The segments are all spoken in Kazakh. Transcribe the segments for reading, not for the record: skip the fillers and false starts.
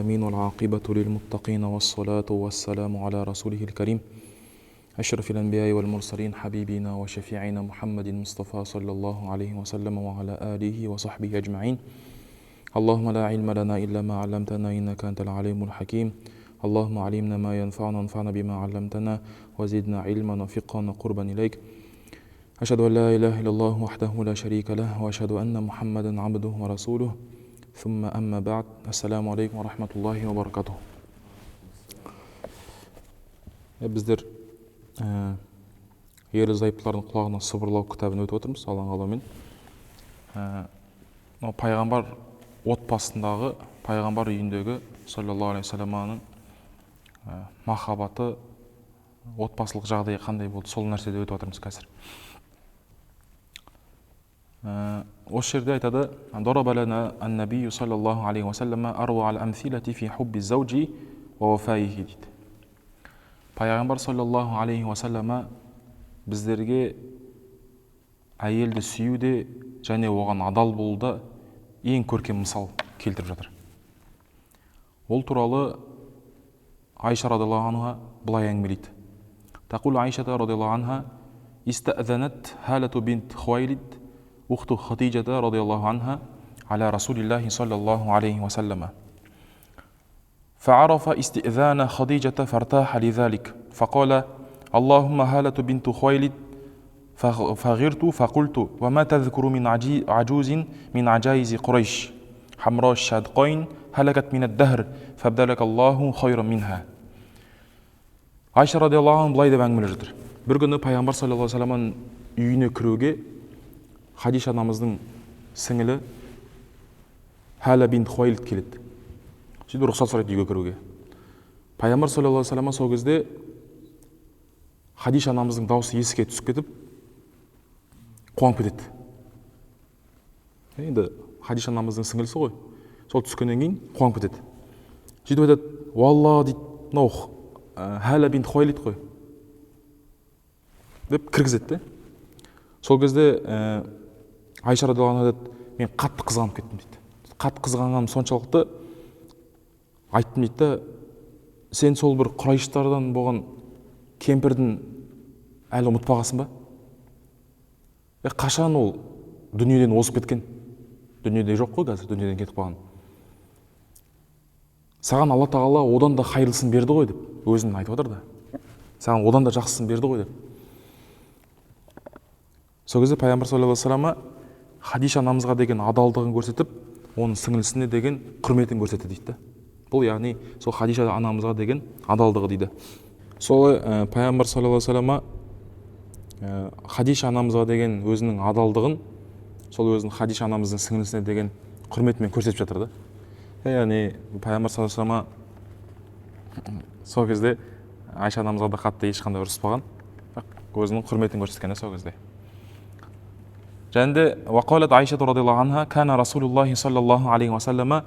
العالمين والعاقبة للمتقين والصلاة والسلام على رسوله الكريم أشرف الأنبياء والمرسلين حبيبنا وشفيعنا محمد المصطفى صلى الله عليه وسلم وعلى آله وصحبه أجمعين. اللهم لا علم لنا إلا ما علمتنا إنك أنت العليم الحكيم. اللهم علمنا ما ينفعنا وانفعنا بما علمتنا وزدنا علما وفقها وقربا إليك. أشهد أن لا إله إلا الله وحده لا شريك له وأشهد أن محمدا عبده ورسوله ثم أما بعد. Ассаламу алейкум ва рахматуллахи ва баракатух. Біздер ерлі зайыптылардың құлағына сыбырлау кітабын өтіп отырмыз Алланың қалауымен. Пайғамбар отбасындағы, пайғамбар үйіндегі саллаллаху алейхи вассаламның махаббаты, отбасылық жағдайы қандай болды, сол нәрседе өтіп отырмыз қазір. Осы жерде айтады: "Дараба лана ан-набий саллаллаху алейхи ва саллама арва ал-амсилати фи хубби зауджи ва вафаихи" дейді. Пайғамбар саллаллаху алейхи ва саллама біздерге әйелді сүюде және оған адал болуда ең көркем мысал келтіріп жатыр. Ол туралы Айша радиаллаху анха былай әңгімелейді. Тақул Айша радиаллаху анха: "Истаъзанат Халату бинт Хуайлид أخت خديجة رضي الله عنها على رسول الله صلى الله عليه وسلم فعرف استئذان خديجة فارتاح لذلك فقال: اللهم هالة بنت خويلد فغرت فقلت: وما تذكر من عجوز من عجائز قريش حمراء الشدقين هلكت من الدهر فابدلك الله خيرا منها". Айша радиаллаху анха былай деп әңгімелеп жатыр. Бір күні пайғамбар саллаллаху алейхи ва салламның үйіне кіруге Хадиша анамыздың сіңілі Хала бинт Хуайлид келеді. Сөйтіп рұқсат сұрайды үйге кіруге. Пайғамбар саллаллаху алейхи ва саллам сол кезде Хадиша анамыздың дауысы есікке түсіп кетіп қуанып кетеді. Енді Хадиша анамыздың сіңілісі ғой. Сол түскеннен кейін қуанып кетеді. Сөйтіп айтады: "Уалла" дейді, "мынау Хала бинт Хуайлид ғой" деп кіргізеді. Сол кезде Айша радиаллаху анха айтады: "Мен қатты қызғанып кеттім" дейді. Қатты қызғанғаным соншалықты айттым дейді: "Сен сол бір құрайыштардан болған кемпірдің әлі ұмытпағасың ба? Қашан ол дүниеден озып кеткен? Дүниеде жоқ қой қазір, дүниеден кетіп қалған. Саған Алла тағала одан да хайырлысын берді ғой" деп өзін айтып отыр да. Саған одан да жақсысын берді ғой деп. Сол кезде пайғамбар саллаллаху алейхи ва саллама Хадиша анамызға деген адалдығын көрсетіп, оның сіңілісіне деген құрметін көрсетті дейді. Бұл яғни сол Хадиша анамызға деген адалдығы дейді. Сол пайғамбар саллаллаху алейхи ва саллама Хадиша анамызға деген өзінің адалдығын сол өзінің Хадиша анамыздың сіңілісіне деген құрметімен көрсетіп жатыр да. Яғни пайғамбар саллаллаху алейхи ва саллама сол кезде Айша анамызға да қатты ешқандай ұрыспаған, өзінің құрметін көрсеткен сол кезде. Және وقالت عائشة رضي الله عنها كان رسول الله صلى الله عليه وسلم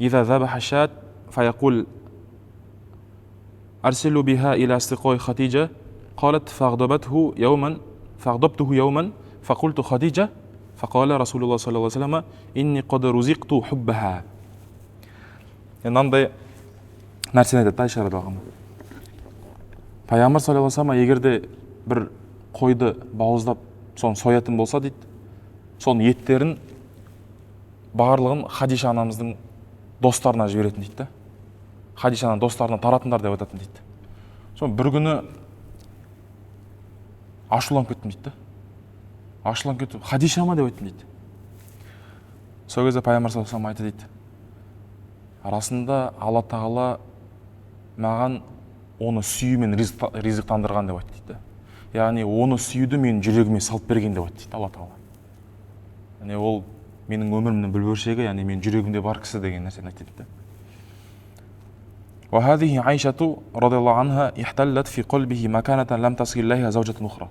إذا ذبح شاة فيقول: أرسلوا بها إلى سقاء خديجة. قالت: فأغضبته يوما فقلت: خديجة؟ فقال رسول الله صلى الله عليه وسلم: إني قد رزقت حبها. Мынандай нәрсені айтады Айша радиаллаху анха. Пайғамбар саллаллаху алейхи ва саллам егерде бір қойды бауыздап соны соятын болса дейді, соның еттерін барлығын Хадиша анамыздың достарына жіберетін дейді. Хадиша ананың достарына таратыңдар деп айтатын дейді. Соны бір күні ашуланып кеттім дейді. Ашуланып кетіп, "Хадиша ма?" деп айттым дейді. Сол кезде пайғамбар саллаллаху алейхи ва саллам айтты дейді: "Расында Алла тағала маған оны сүюмен ризықтандырған" деп айтты дейді. Яғни оны сүюді менің жүрегіме салып берген деп айтты дейді Алла тағала. Яғни ол менің өмірімнің бір бөлшегі, яғни менің жүрегімде бар кісі деген нәрсені айтты дейді. وهذه عائشة رضي الله عنها احتلت في قلبه مكانة لم تصل إليها زوجة أخرى.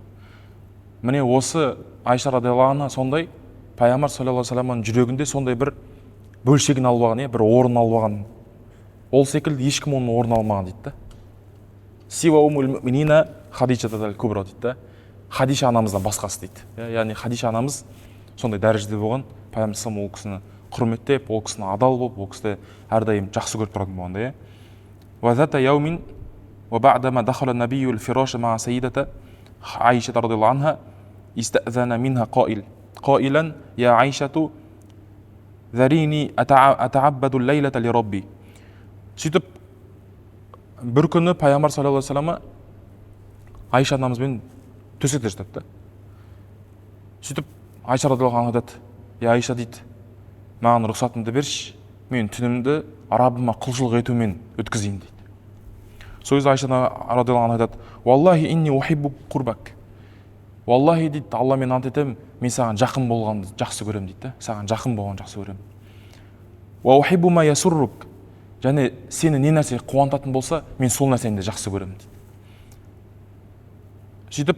Міне осы Айша радиаллаху анха сондай пайғамбар саллаллаху алейхи ва салламның жүрегінде сондай бір бөлшегін алып алған, бір орын алып алған. Ол секілді ешкім оның орнын алмаған дейді. Сива умул муъминина Хадижатал кубра дейді. Хадиша анамыздан басқасы дейді. Яғни Хадиша анамыз сондай дәрежеде болған, пайғамбар саллаллаху алейхи ва саллам ол кісіні құрметтеп, ол кісіні адал болып, ол кісіні әрдайым жақсы көріп тұратын болғанда, иә. وذات يوم وبعدما دخل النبي الفراش مع سيدة عائشة رضي الله عنها استأذن منها قائلا يا عائشة ذريني أتعبد الليلة لربي. Сөйтіп бір күні пайғамбар саллаллаху алейхи вассалам Айша анамызбен төсекте жатады. Сөйтіп Айша радиаллаху анха айтады: "Я Айша," дейді, "маған рұқсатыңды берші, мен түнімді Раббыма құлшылық етумен өткізейін," дейді. Сол кезде Айша радиаллаху анха айтады: "Валлахи инни ухиббу курбак." Валлахи, дейді, Алламен ант етемін, мен саған жақын болғанды жақсы көремін, дейді. Саған жақын болғанды жақсы көремін. Ва ухиббу ма ясуррук. Және сені не нәрсе қуантатын болса, мен сол нәрсені де жақсы көремін, дейді. Сөйтіп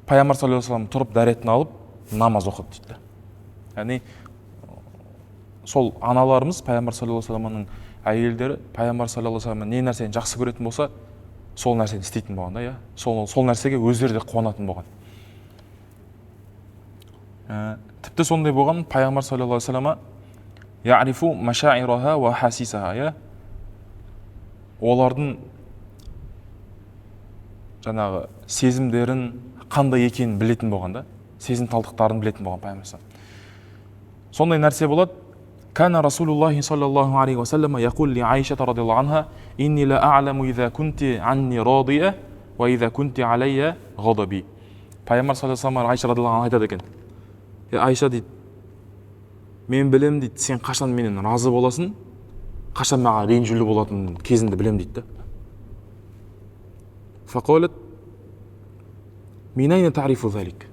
пайғамбар саллаллаху алейхи вассалам тұрып дәретін алып намаз оқыды, дейді. Яғни сол аналарымыз, пайғамбар саллаллаху алейхи вассаламның әйелдері, пайғамбар саллаллаху алейхи вассалам не нәрсені жақсы көретін болса, сол нәрсені істейтін болған, да, сол нәрсеге өздері де қуанатын болған. Тіпті сондай болған, пайғамбар саллаллаху алейхи вассалам я'рифу маша'ираха ва хасисаха, олардың жаңағы сезімдерін қандай екенін білетін болған, да, сезімталдықтарын білетін болған пайғамбар. Сондай нәрсе болады. Кана Расулуллахи саллаллаху алейхи ва саллам яқул ли Айша радиаллаху анха: "Инни ла а'ламу иза кунти анни радия ва иза кунти алайя ғадаби." Пайғамбар саллаллаху алейхи ва саллам Айша радиаллаху анха айтады екен: "Айша," дейді, "мен білем," дейді, "сен қашан менен разы боласың, қашан маған ренжулі болатын кезіңді білем," дейді. Фақалат: "Мин айна та'рифу залик?"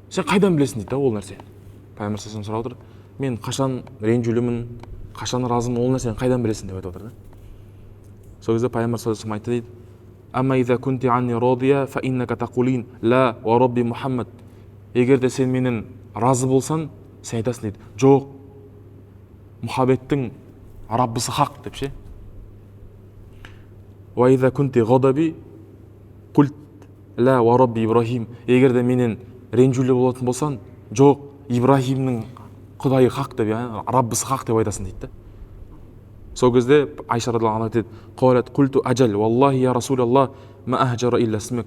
Сен қайдан білесің, дейді, ол нәрсені. Пайғамбар саллаллаху сұрап отыр: "Мен қашан ренжулімін, қашан разымын, ол нәрсені қайдан білесің?" деп айтып отыр, да. Сол кезде пайғамбар саллаллаху айтты, дейді: "Амма иза кунти анни радия фа иннака тақулин ла ва рабби Мухаммад." Егер де сен менен разы болсаң, сен айтасың, дейді, "Жоқ, Мұхаммедтің Раббысы хақ," деп ше. "Ва иза кунти ғадаби культ ла ва рабби Ибрахим." Егер де менен ренжулі болатын болсаң, "Жоқ, Ибрахимнің Құдайы хақ," деп, яғни Раббысы хақ деп айтасың, дейді. Сол кезде Айша радиаллаху анха айтады: "Қалат культу аджал, валлахи я Расулаллах, ма ахджара илля смик."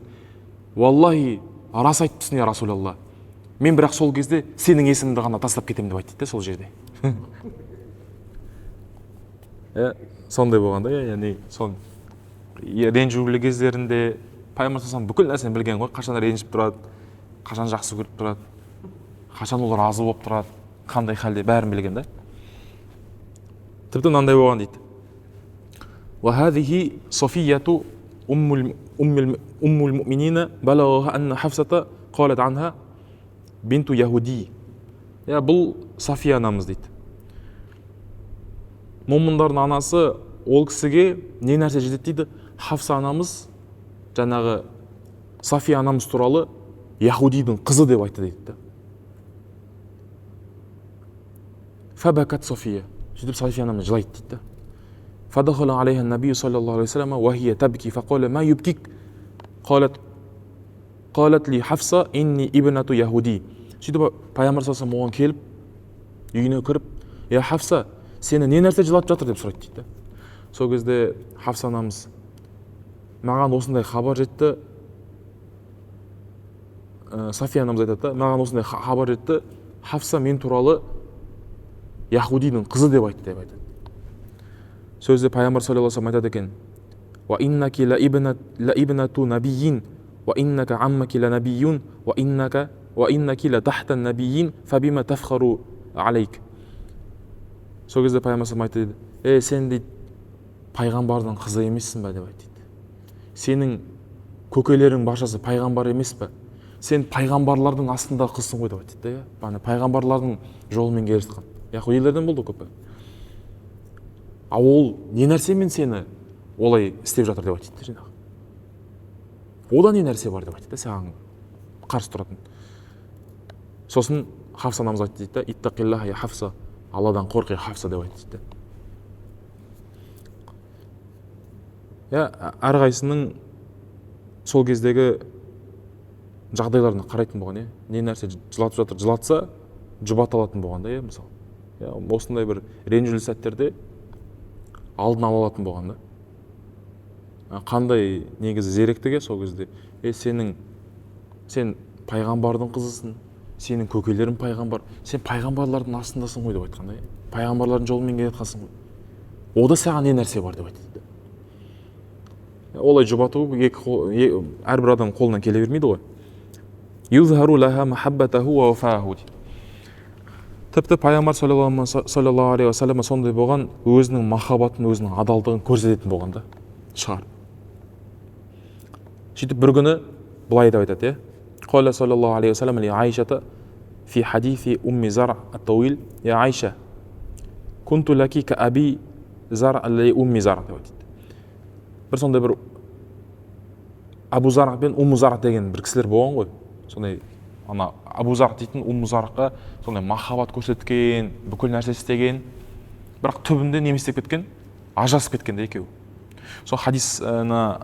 Валлахи, рас айтыпсың, я Расулаллах. Мен бірақ сол кезде сенің есіміңді ғана тастап кетемін деп айтты, сол жерде. Сондай болғанда, яғни сон ренжулі кездерінде пайғамбар саллаллаху бүкіл нәрсені білген ғой, қашан ренжіп тұрады, қашан жақсы көріп тұрады, қашан ол разы болып тұрады, қандай халде, бәрін білген, да. Тіпті мынандай болған, дейді: "Ва хазихи Софияту уммул муъминина балагха анна Хафсата қалат анха бинту яхуди." Бұл София анамыз, дейді. Момындардың анасы, ол кісіге не нәрсе жетеді, дейді, Хафса анамыз жаңағы София анамыз туралы яхудидің қызы деп айтты, дейді. Фабакат София. Сөйтіп София анамыз жылайды, дейді. Фадахала алейха набию саллаллаху алейхи ва саллам ва хия табки фақала ма юбкик. Қалат ли Хафса инни ибнату яхуди. Сөйтіп пайғамбар саллаллаху алейхи оған келіп, үйіне кіріп: "Я Хафса, сені не нәрсе жылатып жатыр?" деп сұрайды, дейді. Сол кезде Хафса анамыз: "Маған осындай хабар жетті." София анамыз айтады: "Маған осындай хабар жетті, Хафса мен туралы яхудидің қызы деп айтты," деп айтады. Сөзде пайғамбар саллаллаху алейхи ва саллям айтады екен: "Ва иннаки ла ибнату набийин, ва иннака аммаки ла набийун, ва иннаки ла тахта набийин, фабима тафхару алейк." Сол кезде пайғамбар саллаллаху алейхи ва саллям айтады: "Сен, дейді, пайғамбардың қызы емессің ба?" деп айтады. "Сенің көкелерің баршасы пайғамбар емес пе? Сен пайғамбарлардың астында қызсың ғой," деп айтады. Яғни пайғамбарлардың жолымен келе жатқан яхудилерден болды көпі. А ол не нәрсемен сені олай істеп жатыр деп айтады. Ода не нәрсе бар деп айтады, саған қарсы тұратын. Сосын Хафса анамыз айтты, дейді: "Иттақиллаха я Хафса." Алладан қорқы, Хафса деп айтты. Әрқайсының сол кездегі жағдайларына қарайтын болған, не нәрсе жылатып жатыр, жылатса жұбата алатын болған да, мысалы. Осындай бір ренжілі сәттерде алдын ала алатын болған да. Қандай негізі зеректіге сол кезде, сен пайғамбардың қызысың, сенің көкелерің пайғамбар, сен пайғамбарлардың астындасың ғой деп айтқанда, пайғамбарлардың жолымен келе жатқансың ғой. Ода саған не нәрсе бар деп айтады. Олай жұбату әрбір адам қолынан келе бермейді ғой. Юзхару лаха махаббатаху ва вафаху. Тіпті пайғамбар саллаллаху алейхи ва саллям сондай болған, өзінің махаббатын, өзінің адалдығын көрсететін болған да шығар. Сөйтіп бір күні былай деп айтады, Қала саллаллаху алейхи ва саллям ли Айшата фи хадифи умми Зар ат-Тауил, я Айша, кунту лаки ка аби Зар алли умми Зар деп айтады. Бір сондай бір Абу Зар пен Умму Зар деген бір кісілер болған ғой. Сондай Абу Зар дейтін Умму Зарға сондай махаббат көрсеткен, бүкіл нәрсе істеген, бірақ түбінде не істеп кеткен? Ажырасып кеткен де екеуі. Сол хадисны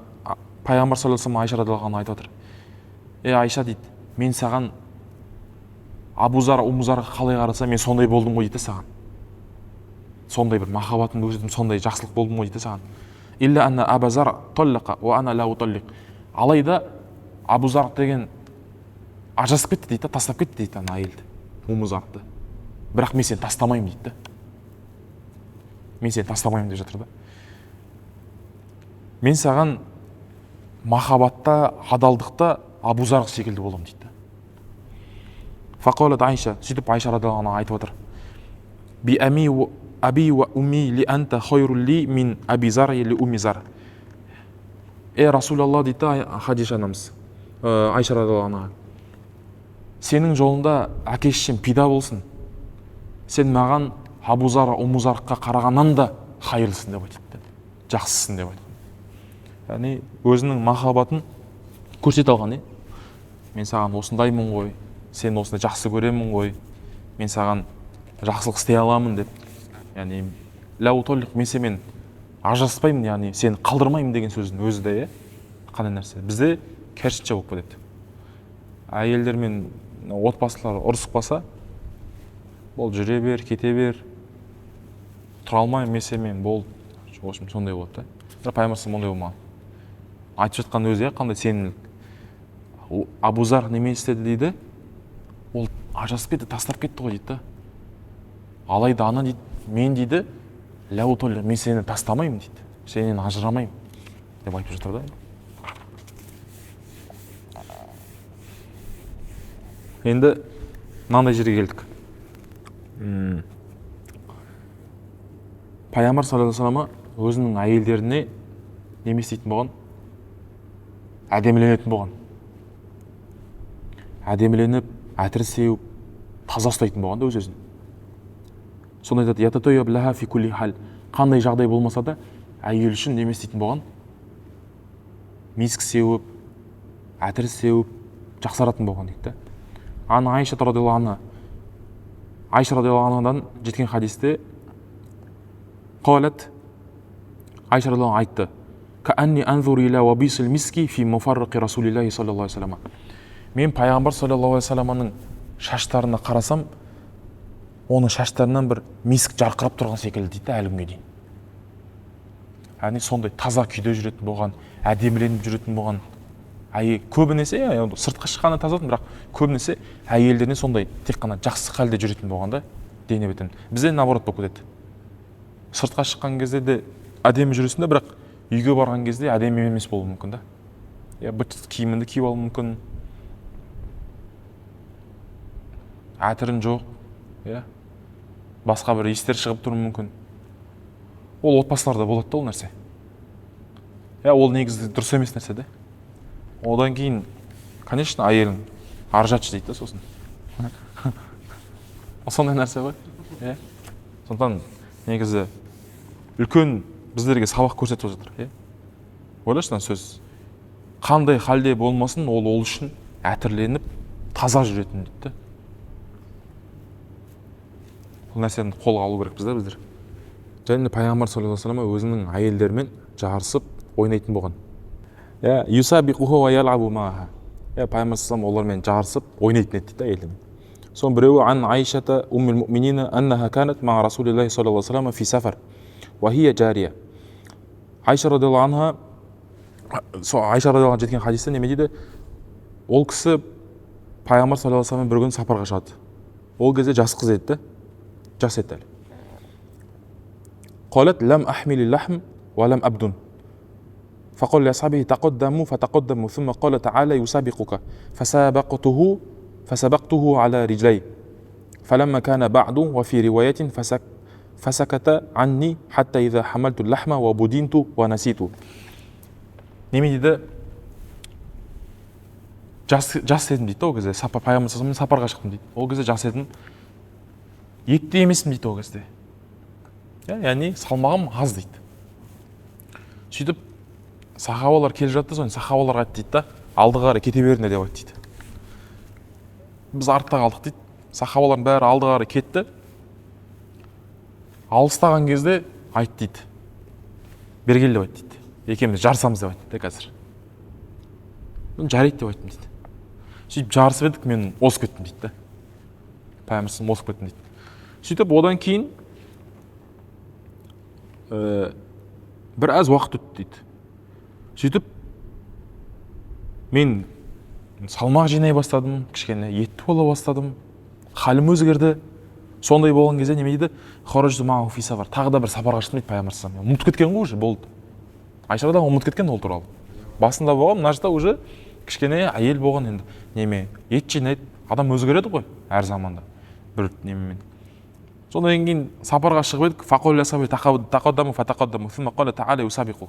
пайғамбар саллаллаху алейхи ва саллям Айша радиаллаху анха айтып отыр. Айша дейді, мен саған Абу Зар, Умму Зарға қалай қараса, мен сондай болдым ғой дейді саған. Сондай бір махаббатын көрсетдім, сондай жақсылық болдым ғой дейді саған. Илля анна Абу Зар таллақа ва ана ла уталлиқ. Алайда Абу Зар деген ажырасып кетті дейді, тастап кетті дейді ана әйелді, Умму Зарды. Бірақ мен сені тастамаймын дейді. Мен сені тастамаймын деп жатыр да. Мен саған махаббатта, адалдықта Абу Зар секілді боламын дейді. Фақалат Айша, сөйтіп Айша радиаллаху анха айтып отыр. Би аби ва умми ли анта хайру ли мин Аби Зар ли Умми Зар. Расулаллах дейді Хадиша анамыз, Айша радиаллаху анха. Сенің жолында әке-шешем пида болсын. Сен маған Абу Зар, Умму Зарға қарағаннан да хайырлысың деп айтады. Жақсысың деп айтады. Яғни өзінің махаббатын көрсете алған, мен саған осындаймын ғой, сен осындай жақсы көремін ғой, мен саған жақсылық істей аламын деп. Яғни ла уталлиқ, мен сенімен ажыраспаймын, яғни сені қалдырмаймын деген сөздің өзі де, қандай нәрсе. Бізде керісінше болып кетеді. Әйелдер мен отбасылар ұрысып қалса, бол жүре бер, кете бер, тұра алмаймын мен сенімен, бол, сондай болады да. Пайғамбар ондай болмаған. Айтып жатқан өзі қандай сенімділік. Абу Зар неме істеді дейді, ол ажырасып кетті, тастап кетті ғой дейді. Алайда ана дейді, мен дейді, ля уталлиқ, мен сені тастамаймын дейді, сенен ажырамаймын деп айтып жатыр да. Енді мынандай жерге келдік. Пайғамбар саллаллаху алейхи ва саллям өзінің әйелдеріне неме істейтін болған? Әдеміленетін болған. Әдеміленіп, әтір сеуіп, таза ұстайтын болған да өз-өзін. Сонда айтады, ятатойяб лаха фи кулли хал. Қандай жағдай болмаса да, әйел үшін неме істейтін болған? Миск сеуіп, әтір сеуіп, жақсаратын болған дейді. Ана Айша радиаллаху анхадан жеткен хадисте қалат, Айша радиаллаху анха айтты: «Каанни анзур иля вабисил миски фи муфарриқи расулиллахи саллаллаху алейхи ва саллям». Мен пайғамбар саллаллаху алейхи ва саллямның шаштарына қарасам, оның шаштарынан бір миск жарқырап тұрған секілді дейді әлі күнге дейін. Яғни сондай таза күйде жүретін болған, әдеміленіп жүретін болған. Көбінесе сыртқа шыққанда тазатын, бірақ көбінесе әйелдеріне сондай тек қана жақсы халде жүретін болғанда дене бітін. Бізде наоборот болып кетеді. Сыртқа шыққан кезде де әдемі жүресің, бірақ үйге барған кезде әдемі емес болуы мүмкін да. Быт киіміңді киіп алуы мүмкін. Әтірін жоқ, басқа бір иістер шығып тұруы мүмкін. Ол отбасыларда болады да ол нәрсе. Ол негізі дұрыс емес нәрсе де. Одан кейін, конечно, әйелің аржатшы дейді, сосын. Сондай нәрсе ғой. Сондықтан негізі үлкен біздерге сабақ көрсетіп жатыр. Ойлашы сөз. Қандай халде болмасын, ол үшін әтірленіп, таза жүретін дейді. Бұл нәрсені қолға алу керек біздер. Және пайғамбар саллаллаху алейхи ва саллям өзінің әйелдерімен жарысып ойнайтын болған. Юсабиқуху ва ялабу маха. Пайғамбар саллаллаху алейхи ва саллям олармен жарысып ойнайтын еді дейді әйелдермен. Соның біреуі ан Айшата уммул муминина аннаха канат ма Расулиллахи саллаллаху алейхи ва саллям фи сафар ва хия жария. Айша радиаллаху анха, Айша радиаллаху анха жеткен хадисте неме дейді? Ол кісі пайғамбар саллаллаху алейхи ва саллям бір күн сапарға шығады. Ол кезде жас қыз еді, жас еді әлі. Қалат лам ахмили лахм ва лам абдун. فقال لأصحابه تقدموا فتقدموا ثم قال تعالى يسابقك فسبقته على رجلي فلما كان بعد وفي رواية فسكت عني حتى إذا حملت اللحم وبدنت ونسيت. неме дейді? Жас едім дейді ол кезде, пайғамбар сапарға шықтым дейді. Ол кезде жас едім, етті емесім дейді ол кезде. Яғни салмағым аз дейді. Сөйтіп сахабалар келіп жатты, соны сахабаларға айтты дейді да, алдыға қарай кете беріңдер деп айтты дейді. Біз артта қалдық дейді. Сахабалардың бәрі алдыға қарай кетті. Алыстаған кезде айтты дейді. Бергел деп айтты дейді. Екеуміз жарысамыз деп айтты да қазір. Жарайды деп айттым дейді. Сөйтіп жарысып едік, мен озып кеттім дейді да. Пайғамбарым озып кеттім дейді. Сөйтіп одан кейін бір аз уақыт өтті дейді. Сөйтіп мен салмақ жинай бастадым, кішкене етті бола бастадым, халім өзгерді. Сондай болған кезде неме дейді? Хорожду мағу фи сафар. Тағы да бір сапарға шықтым дейді пайғамбарым. Ұмытып кеткен ғой уже, болды. Айшадан ұмытып кеткен ол туралы. Басында болған, мына жақта уже кішкене әйел болған енді. Неме, ет жинайды, адам өзгереді ғой әр заманда. Бір немемен. Сондан кейін сапарға шығып едік. Фақол ласаби тақаддаму фатақаддаму ثم قال تعالى يسابقك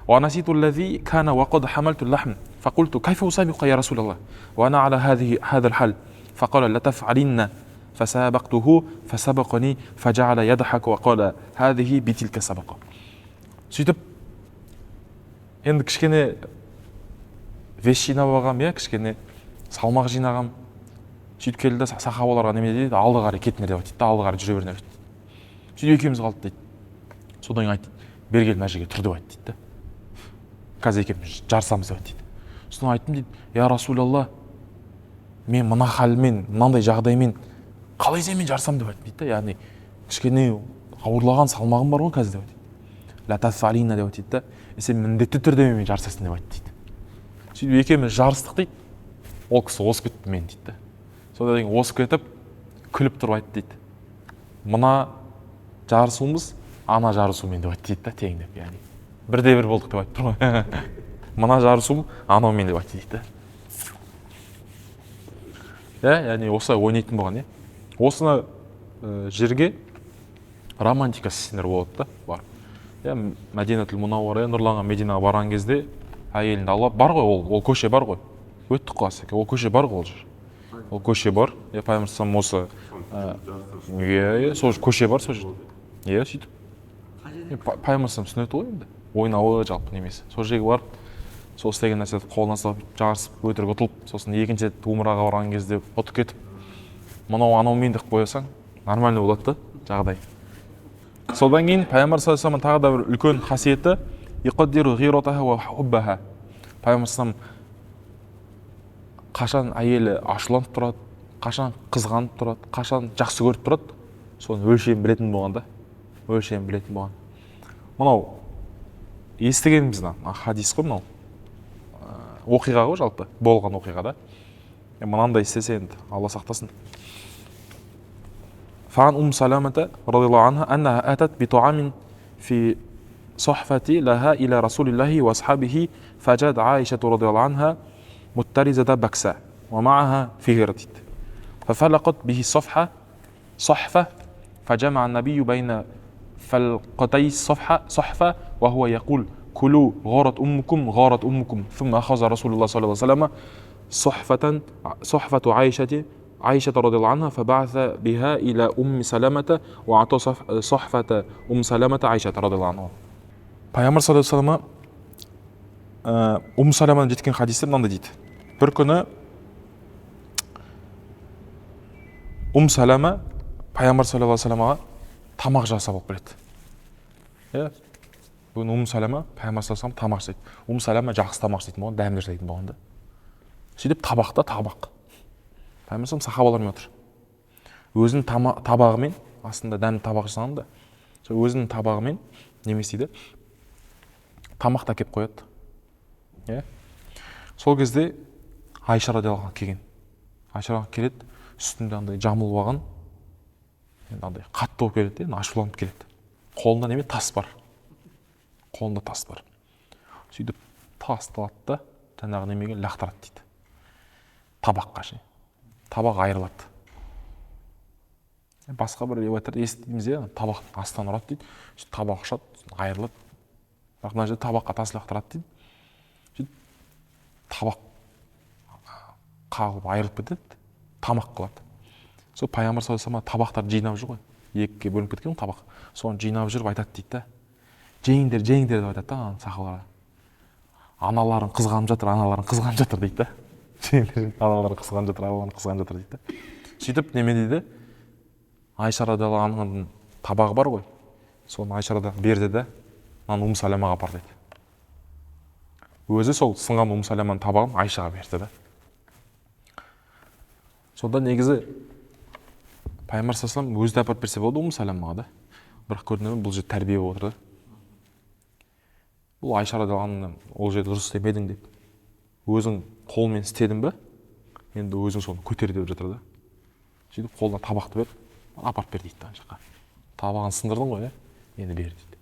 ونسيت الذي كان وقد حملت اللحم فقلت كيف أسابق يا رسول الله وأنا على هذا الحال فقال لا تفعلن فسابقته فسبقني فجعل يضحك وقال هذه بتلك سبقة. сөйтіп енді кішкене веш жинап алғам, кішкене салмақ жинағам. Сөйтіп келді сахабаларға неме дейді? Алды қарай кетіңдер деп айтты, алды қарай жүре беріңдер дейді. Сөйтіп екеуміз қалдық дейді. Содан кейін айтты, бергел мына жерге тұр деп айтты дейді. Қазір екеуміз жарысамыз деп айтты дейді. Содан айттым дейді, я Расулалла, мен мына халмен, мынандай жағдаймен қалай сенімен жарысам деп айтты дейді. Яғни кішкене ауырлаған салмағым бар ғой қазір деп айтты. Ла тафалина деп айтты дейді. Сен міндетті түрде менімен жарысасың деп айтты дейді. Сөйтіп екеуміз жарыстық дейді. Ол кісі озып кетті мен дейді. Содан кейін озып кетіп, күліп тұрып айтты дейді. Мына жарысуымыз ана жарысумен деп айтты дейді, тең деп, яғни бірде-бір болдық деп айтты ғой. Мына жарысуым анаумен деп айтты дейді. Яғни осылай ойнайтын болған, осыны жерге романтика сценар болады да, бар. Мәдинатул Мунаввара, нұрланған Мединаға барған кезде әйелінді алып бар ғой, ол көше бар ғой. Өттік қаласы, ол көше бар ғой ол жер. Ол көше бар. Пайғамбарым осы сол көше бар сол жерде. Сөйтіп. Пайғамбарым сүннеті ғой енді. Ойнауы жалпы немесе. Сол жерге барып, сол істеген нәрсені қолына салып, жарысып, өтірік ұтылып, сосын екінші рет умраға барған кезде ұтып кетіп, мынау анаумен деп қойсаң, нормально болады да жағдай. Содан кейін пайғамбар саллаллаху алейхи тағы да бір үлкен қасиеті иқаддиру ғиратаха ва хуббаха. Пайғамбар қашан әйелі ашуланып тұрады, қашан қызғанып тұрады, қашан жақсы көріп тұрады, соны өлшем білетін болған да. Өлшем білетін болған. Мынау естігеніміз хадис қой мынау. Оқиға ғой жалпы, болған оқиға да. Мынандай істесе енді Алла сақтасын. فعن سلامة رضي الله عنها أنها أتت بطعام في صحفة لها إلى رسول الله وأصحابه فجاءت عائشة رضي الله عنها مترزة بكساء ومعها فهرة ففلقت به صحفة فجمع النبي بين فلقتي صحفة وهو يقول كلوا غارت أمكم ثم أخذ رسول الله صلى الله عليه وسلم صحفة عائشة رضي الله عنها فبعث بها إلى سلمة وأعطى صحفة سلمة عائشة رضي الله عنها. Пайғамбар саллаллаху алейхи ва саллям Саламаның жеткен хадисте мынандай дейді. Бір күні Салама Пайғамбар саллаллаху алейхи ва салламға тамақ жасап алып келеді. Бүгін Салама Пайғамбар саллаллаху алейхи ва саллям тамақ жасайды. Салама жақсы тамақ жасайтын болған, дәмді жасайтын болған да. Сөйтіп табақта табақ. Пайғамбар сахабалармен отыр. өзінің табағымен, астында дәмді табақ жасаған да, сол өзінің табағымен неме істейді, тамақты әкеп қояды. Сол кезде Айша радиаллаху анха келген. Айша келеді, үстінде андай жамылып алған, андай қатты болып келеді, ашуланып келеді. Қолында неме тас бар. Қолында тас бар. Сөйтіп тасты алады да, жаңағы немеге лақтырады дейді. Табаққа ше. Табақ айырылады. Басқа бір риуаяттарда естиміз, табақтың астынан ұрады дейді. Сөйтіп табақ ұшады, айырылады. Бірақ мына жерде табаққа тас лақтырады дейді. Сөйтіп табақ қағылып айырылып кетеді, тамақ қылады. Сол пайғамбар саллаллаху алейхи вассалам табақтарды жинап жүр ғой. Екіге бөлініп кеткен табақ. Соны жинап жүріп айтады дейді да. Жеңдер, жеңдер деп айтады да сахабаларға. Аналарын қызғанып жатыр, аналарын қызғанып жатыр дейді да. Аналарын қызғанып жатыр, аналарын қызғанып жатыр дейді да. Сөйтіп неме дейді? Айша радиаллаху анханың табағы бар ғой. Соны Айша радиаллаху берді да, мынаны Умму Саламаға апар дейді. Өзі сол сынған Умму Саламаның табағын Айшаға берді да. Сонда негізі пайғамбар саллаллаху алейхи вассалам өзі де апарып берсе болады Умму Саламаға да. Бірақ көрдіңіз бұл жерде тәрбие болып отыр да. Бұл Айша радиаллаху анха ол жерде дұрыс істемедің деп. Өзің қолмен істедің бе? Енді өзің соны көтер деп жатыр да. Сөйтіп қолына табақты бер, апарып бер дейді ана жаққа. Табағын сындырдың ғой, енді бер дейді.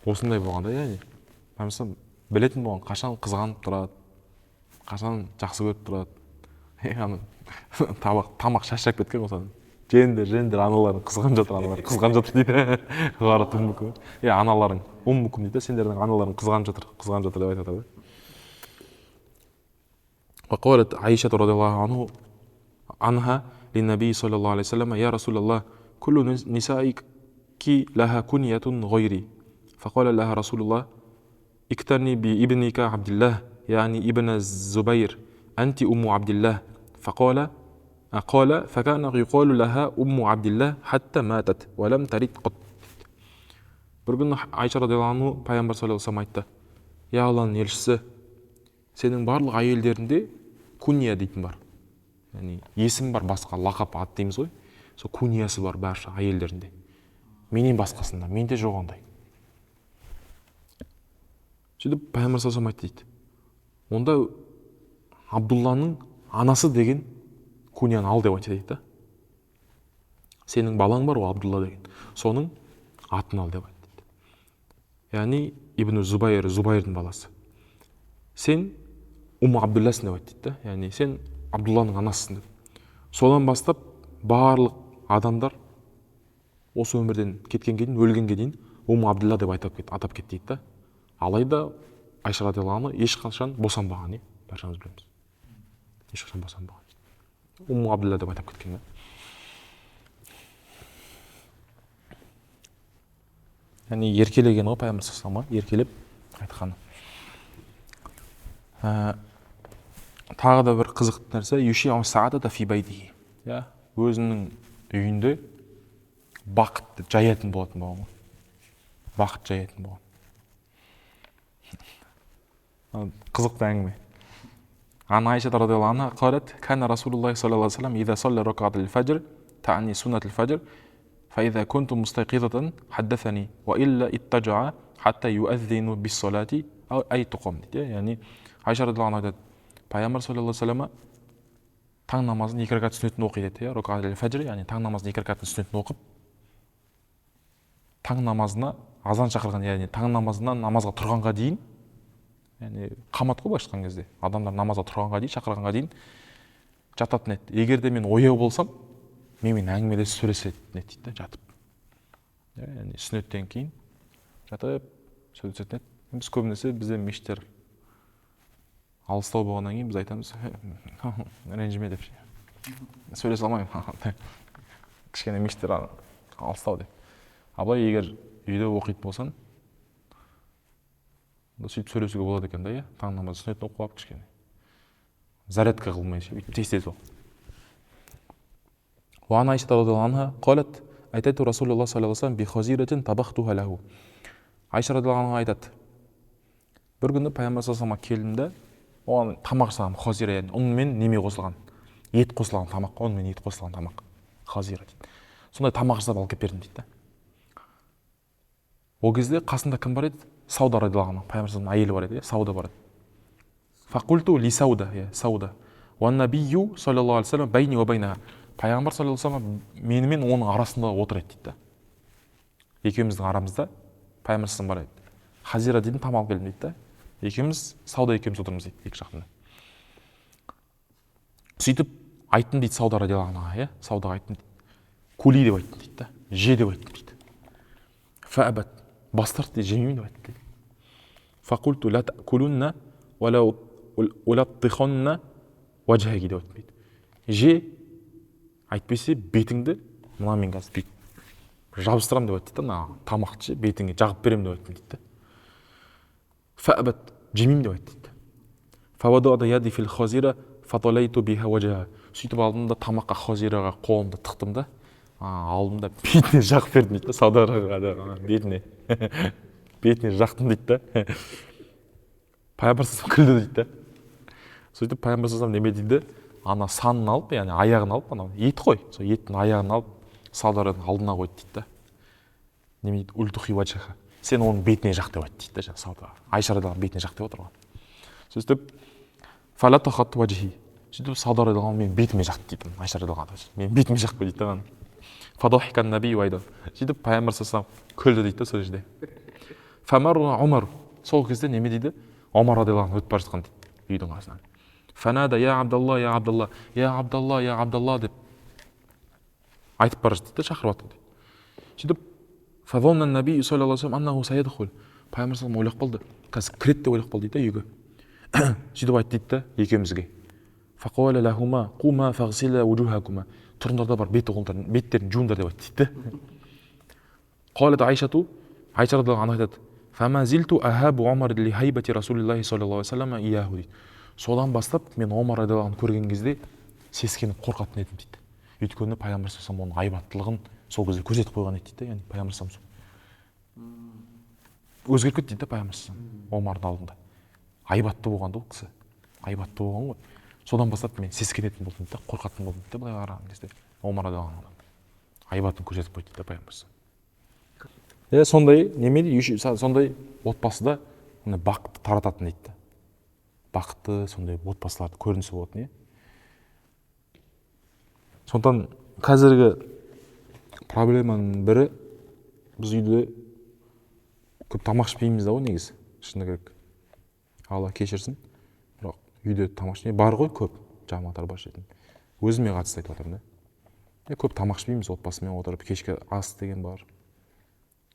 Осындай болғанда, яғни білетін болған қашан қызғанып тұрады, қашан жақсы көріп тұрады. Тамақ шашырап кеткен осыдан. Жеңдер, аналарың қызғанып жатыр, аналарың қызғанып жатыр дейді. Ғарат уммукум. Аналарың уммукум дейді, сендердің аналарың қызғанып жатыр деп айтады. وقالت عائشة رضي الله عنها للنبي صلى الله عليه وسلم يا رسول الله كل نسائك لها كنية غيري فقال لها رسول الله اكترني بابنك عبد الله يعني ابن الزبير أنت أم عبد الله قال فكان يقال لها أم عبد الله حتى ماتت ولم ترد قط. Bir gün Ayşe radıyallahu anh Peygamber sallallahu aleyhi ve sellem айтты: "Я Алланың елшісі, сенің барлық әйелдерінде кунья дейтін бар. Яғни есім бар, басқа лақап ат дейміз ғой. Сол куньясы бар барша әйелдерінде. Менен басқасында, менде жоқ ондай." Сөйтіп Пайғамбар саллаллаху алейхи айтты дейді: "Онда Абдулланың анасы деген куньяны ал деп айтты дейді да. Сенің балаң бар ғой Абдулла деген. Соның атын ал деп айтты дейді. Яғни Ибн Зубайр, Зубайрдың баласы. Сен Умму Абдулласың деп айтты дейді да. Яғни сен Абдулланың анасысың деп. Содан бастап барлық адамдар осы өмірден кеткенге дейін, өлгенге дейін Умму Абдулла деп атап кетті дейді да. Алайда Айша радиаллаху анха ешқашан босанбаған, баршамыз білеміз. Ешқашан босанбаған. Умму Абдулла деп атап кеткен. Яғни еркелеген ғой Пайғамбар саллаллаху алейхи вассалам, еркелеп айтқаны. Тағы да бір қызықты нәрсе, юши'у саадата фи байтихи. Өзінің үйінде бақытты жаятын болатын болған. Бақыт жаятын болған. Қызықты әңгіме. Ан Айша радиаллаху анха قالت كان رسول الله صلى الله عليه وسلم إذا صلى ركعة الفجر تعني سنة الفجر فإذا كنت مستيقظة حدثني وإلا اتجع حتى يؤذن بالصلاة أو أي تقوم. Yani Ayşe radıyallahu anh айтады: Пайғамбар саллаллаху алейхи вассалам таң намазын 2 ракат сүннетін оқиды дейді. Рукаtul фаджр, яғни таң намазын 2 ракаттың сүннетін оқып, таң намазына азан шақырған, яғни таң намазынан намазға тұрғанға дейін, яғни қамат қой былайша айтқан кезде, адамдар намазға тұрғанға дейін, шақырғанға дейін жататын еді. Егер де мен ояу болсам, менімен әңгімелесіп сөйлесетін еді дейді, жатып. Яғни сүннеттен кейін жатып сөйлесетін еді. Біз көбінесе бізде мешіттер алыстау болғаннан кейін біз айтамыз: ренжіме деп. Сөйлесе алмаймын. Кішкене мешіттер алыстау деп. Абай егер үйде оқитын болсан, сөйтіп сөйлесуге болады екен да, таң намазы сүннетін оқып алып кішкене. Зарядка қылмай, бүйтіп тез-тез ол. وعن عائشة رضي الله عنها قالت أتيت رسول الله صلى الله عليه وسلم بخزيرة طبختها له. Айша радиаллаху анха айтады: бір күні Пайғамбар саллаллаху алейхи вассаламға келдім де, оған тамақ жасағам, хозира, яғни ұн мен неме қосылған. ет қосылған тамақ, онымен ет қосылған тамақ. Хазира дейді. Сондай тамақ жасап алып келіп бердім дейді. Ол кезде қасында кім бар еді? Сауда радиаллаху анха, пайғамбарымыздың әйелі бар еді, Сауда бар еді. Фақульту ли Сауда, Сауда. Уан набию саллаллаху алейхи вассалам байни ва байнаха. Пайғамбар саллаллаху алейхи вассалам менімен оның арасында отыр еді дейді. Екеуміздің арамызда пайғамбар бар еді. Хазира дейтін тамақ алып келдім дейді. Екеуміз Сауда екеуміз отырмыз дейді, екі жақтында. Сөйтіп айттым дейді Сауда радиаллаху анха, Саудаға айттым дейді. Кули деп айттым дейді, же деп айттым дейді. Фаабат, бас тарт дейді, жемеймін деп айттым дейді. Фақульту ла таъкулунна ула тихонна ваджхаги деп айттым дейді. Же айтпесе бетіңді мынамен қазір бүйтіп жабыстырам деп айтты да, тамақты бетіңе жағып берем деп айттым дейді. Фаабат, жемеймін деп айтты дейді. Фавадуада яди фил хазира фаталайту биха ваджха. Сөйтіп алдым да тамаққа хазираға қолымды тықтым да, алдым да бетіне жағып бердім дейді. Саудаға бетіне бетіне жақтым дейді да. Пайғамбар күлді дейді. Сөйтіп пайғамбар неме дейді, ана санын алып, яғни аяғын алып, ана ет қой, сол еттің аяғын алып Сауданың алдына қойды дейді. Неме дейді, ультухи ваджха. Сен оның бетіне жақ деп айтты дейді, жаңа Сауда. Айша радиаллаху бетіне жақ деп отырған. Сөйтіп фала тахат ваджхи. Сөйтіп Сауда радиаллаху мен бетіме жақты дейді. Айша радиаллаху мен бетіме жақпы дейді. Фадахикан наби уайда. Сөйтіп пайғамбар саллаллаху күлді дейді сол жерде. Фамарра Умар. Сол кезде неме дейді? Омар радиаллаху өтіп бара жатқан дейді үйдің қасынан. Фанада я Абдалла, я Абдалла, я Абдалла, я Абдалла деп айтып бара жатты, шақырып жатты дейді. Сөйтіп фазонна наби саллаллаху алейхи ва саллям аннаху сайядхул. Пайғамбар саллаллаху ойлап қалды. Қазір кіреді деп ойлап қалды дейді үйге. Сөйтіп айтты дейді екеумізге. Фақуала лахума қума фағсила вужухакума. Тұрыңдар да бар беттерін жуыңдар деп айтты дейді. Қалет Айшату, Айша радиаллаху анха айтады. Фама зилту ахабу Умар ли хайбати Расулиллахи саллаллаху алейхи ва саллям ияху дейді. Содан бастап мен Омар радиаллаху анху көрген кезде сескеніп қорқатын едім дейді. Өйткені пайғамбар саллаллаху оның айбаттылығын сол кезде көрсетіп қойған еді дейді. Яғни пайғамбар саллаллаху өзгеріп кетті дейді пайғамбар саллаллаху Омардың алдында. Айбатты болғанда ол кісі. Айбатты болған ғой. Содан бастап мен сескенетін болдым дейді, қорқатын болдым дейді, былай қараған кезде Омар радиаллаху анху айбатын көрсетіп қойды дейді пайғамбар саллаллаху. Сондай неме сондай отбасыда бақытты тарататын дейді. Бақытты сондай отбасыларды көрінісі болатын, е. Сондықтан қазіргі проблеманың бірі, біз үйде көп тамақ ішпейміз да ғой негізі, шыны керек. Алла кешірсін. Бірақ үйде тамақ ішпейміз, бар ғой көп жамағаттар бар ішетін. Өзіме қатысты айтып жатырмын да. Көп тамақ ішпейміз, отбасымен отырып, кешке ас деген бар.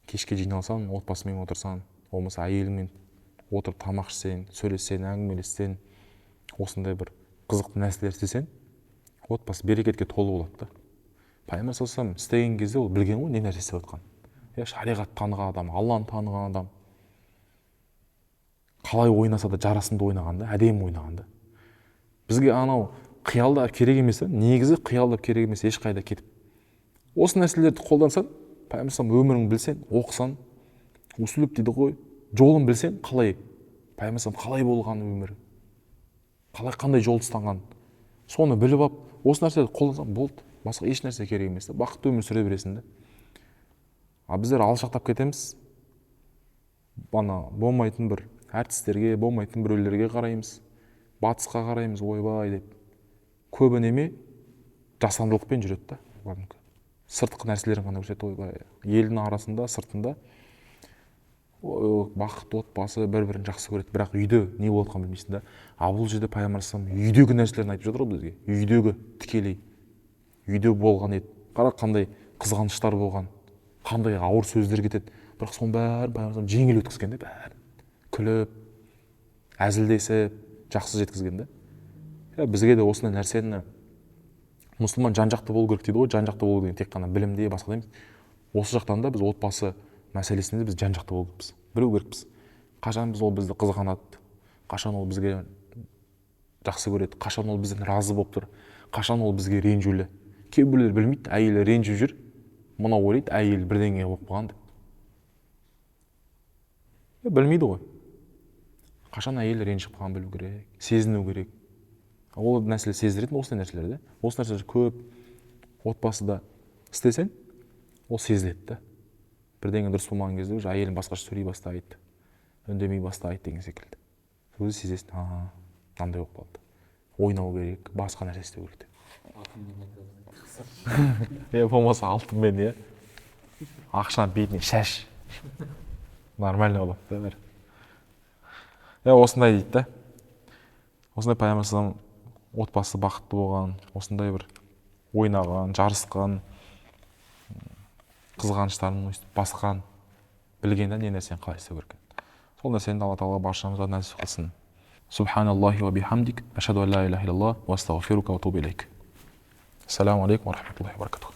Кешке жиналсаң, отбасымен отырсаң, болмаса әйеліңмен отырып тамақ ішсең, сөйлессең, әңгімелессең, осындай бір қызықты нәрселер істесең, отбасы берекетке толы болады да. Пайғамбар саллаллаху істеген кезде ол білген ғой не нәрсе істеп жатқанын. Шариғат таныған адам, Алланы таныған адам. Қалай ойнаса да жарасымды ойнаған да, әдемі ойнаған да. Бізге анау қиялдап керек емес, негізі қиялдап керек емес, ешқайда кетіп. Осы нәрселерді қолдансаң, пайғамбар саллаллаху өмірін білсең, оқысаң, услуп дейді ғой, жолын білсең, қалай пайғамбар саллаллаху қалай болған өмірі, қандай жол ұстанған, соны біліп алып, осы нәрселерді қолдансаң болды. Басқа еш нәрсе керек емес. Бақытты өмір сүре бересің да. Біздер алшақтап кетеміз. Болмайтын бір әртістерге, болмайтын біреулерге қараймыз. Батысқа қараймыз, ойбай деп. Көбі неме жасандылықпен жүреді да. Сыртқы нәрселерін ғана көрсетеді, ойбай. Елдің арасында, сыртында бақытты отбасы, бір-бірін жақсы көреді. Бірақ үйде не болып жатқанын білмейсің да. Бұл жерде пайғамбар саллаллаху үйдегі нәрселерін айтып жатыр ғой бізге. Үйдегі тікелей. Үйде болған еді. Қара қандай қызғаныштар болған, қандай ауыр сөздер кетеді. Бірақ соның бәрін пайғамбар жеңіл өткізген де, бәрін күліп, әзілдесіп, жақсы жеткізген де. Бізге де осындай нәрсені мұсылман жан-жақты болу керек дейді ғой. Жан-жақты болу деген тек қана білімде, басқа емес. Осы жақтан да біз отбасы мәселесінде біз жан-жақты болу керекпіз. Білу керекпіз. Қашан біз ол бізді қызғанады, қашан ол бізге жақсы көреді, қашан ол бізден разы болып тұр, қашан ол бізге ренжулі. Кейбіреулер білмейді, әйелі ренжіп жүр, мынау ойлайды, әйел бірдеңе болып қалған деп. Білмейді ғой. Қашан әйел ренжіп қалғанын білу керек, сезіну керек. Ол нәрселер сездіретін осы нәрселер да. Осы нәрселер көп отбасыда істесең, ол сезіледі да. Бірдеңе дұрыс болмаған кезде уже әйелің басқаша сөйлей бастайды, үндемей бастайды деген секілді. Өзі сезесің, мынандай болып қалды. Ойнау керек, басқа нәрсе істеу керек. Болмаса алтынмен, ақшаны бетіне шаш. Нормально болады да бәрі. Осындай дейді да. Осындай пайғамбар салам отбасы бақытты болған, осындай бір ойнаған, жарысқан, қызғаныштарын басқан, білген не нәрсені қалай істеу керек. Сол нәрсені Алла Тағала баршамызға нәсіп қылсын. Субханаллахи ва бихамдик, ашхаду ан ла илаха иллаллах ва астағфирука ва атубу илейк. Ассаламу алейкум ва рахматуллахи ва баракатуху.